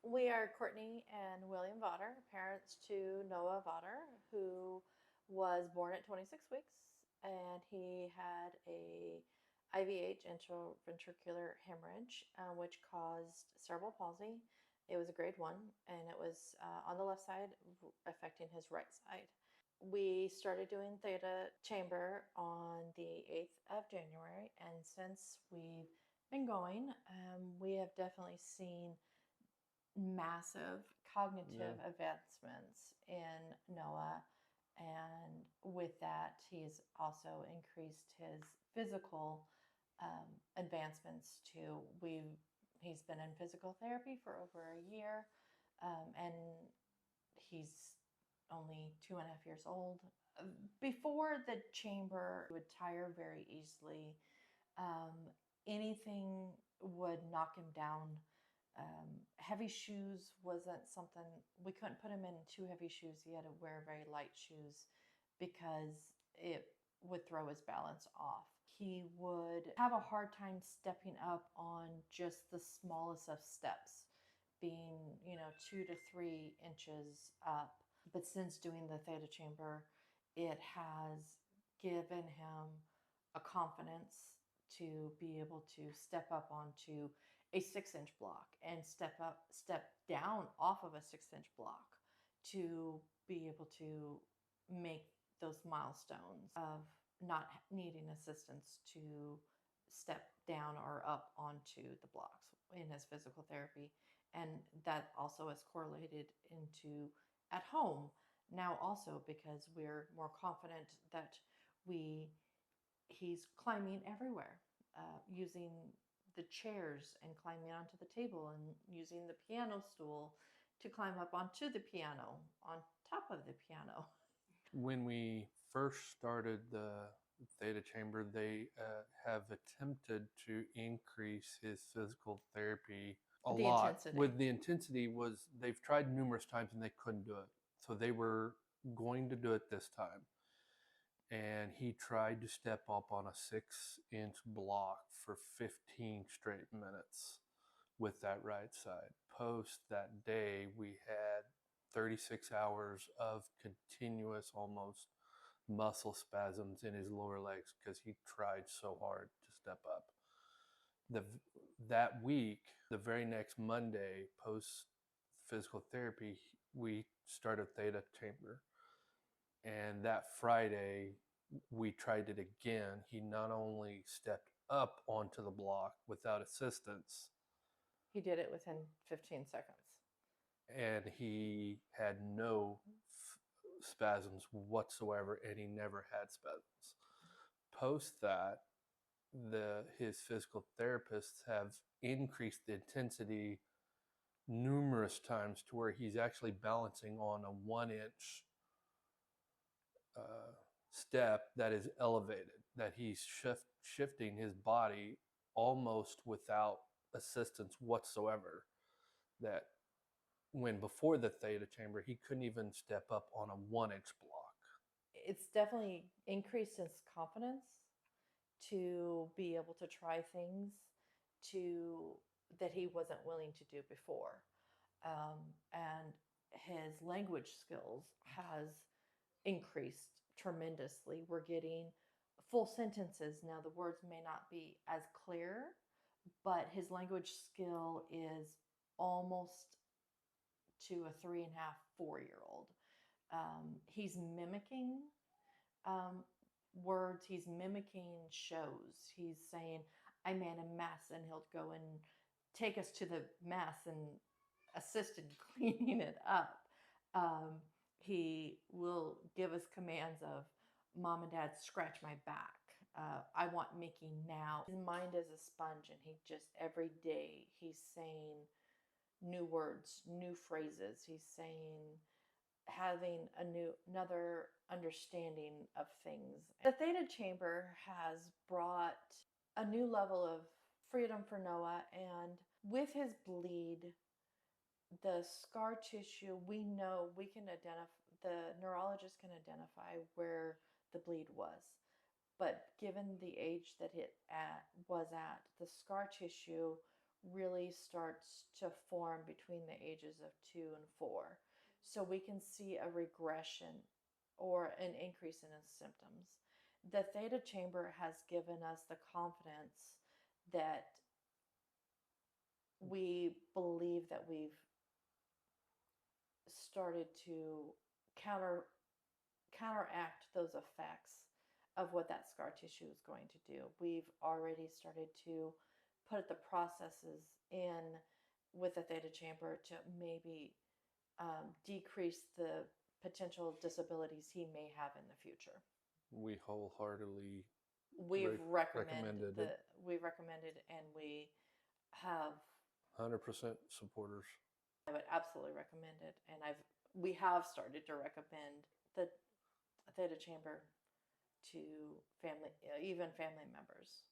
We are Courtney and William Vodder, parents to Noah Vodder, who was born at 26 weeks, and he had a IVH, intraventricular hemorrhage, which caused cerebral palsy. It was a grade 1, and it was on the left side, affecting his right side. We started doing Theta chamber on the 8th of January, and since we've been going, we have definitely seen massive cognitive advancements in Noah. And with that, he's also increased his physical advancements too. He's been in physical therapy for over a year, and he's only 2.5 years old. Before the chamber, he would tire very easily. Anything would knock him down. Heavy shoes wasn't something, we couldn't put him in too heavy shoes. He had to wear very light shoes because it would throw his balance off. He would have a hard time stepping up on just the smallest of steps, being 2 to 3 inches up. But since doing the Theta chamber, it has given him a confidence to be able to step up onto a 6-inch block and step down off of a 6-inch block to be able to make those milestones of not needing assistance to step down or up onto the blocks in his physical therapy. And that also is correlated into at home now also, because we're more confident that he's climbing everywhere, using the chairs and climbing onto the table and using the piano stool to climb up onto the piano, on top of the piano. When we first started the Theta Chamber, they have attempted to increase his physical therapy a The lot. intensity. With the intensity was they've tried numerous times and they couldn't do it. So they were going to do it this time. And he tried to step up on a 6-inch block for 15 straight minutes with that right side. Post that day, we had 36 hours of continuous, almost muscle spasms in his lower legs because he tried so hard to step up. That week, the very next Monday, post physical therapy, we started Theta Chamber. And that Friday, we tried it again. He not only stepped up onto the block without assistance, He did it within 15 seconds. and he had no spasms whatsoever, and he never had spasms. Post that, his physical therapists have increased the intensity numerous times to where he's actually balancing on a 1-inch step that is elevated, that he's shifting his body almost without assistance whatsoever. That when before the Theta chamber, he couldn't even step up on a 1-inch block. It's definitely increased his confidence to be able to try things to that he wasn't willing to do before. And his language skills has increased tremendously. We're getting full sentences now. The words may not be as clear, but his language skill is almost to a 3.5, 4 year old. He's mimicking um, words, he's mimicking shows. He's saying, I made a mess, and he'll go and take us to the mess and assist in cleaning it up. He will give us commands of, Mom and Dad, scratch my back. I want Mickey now. His mind is a sponge, and he just, every day, he's saying new words, new phrases. He's saying, having another understanding of things. The Theta Chamber has brought a new level of freedom for Noah, and with his bleed, the scar tissue, we know we can identify, the neurologist can identify where the bleed was. But given the age that it was at, the scar tissue really starts to form between the ages of 2 and 4. So we can see a regression or an increase in his symptoms. The theta chamber has given us the confidence that we believe that we've started to counteract those effects of what that scar tissue is going to do. We've already started to put the processes in with the theta chamber to maybe decrease the potential disabilities he may have in the future. We wholeheartedly We've recommended it. we've recommended, and we have 100% supporters. I would absolutely recommend it, and we have started to recommend the theta chamber to family, even family members.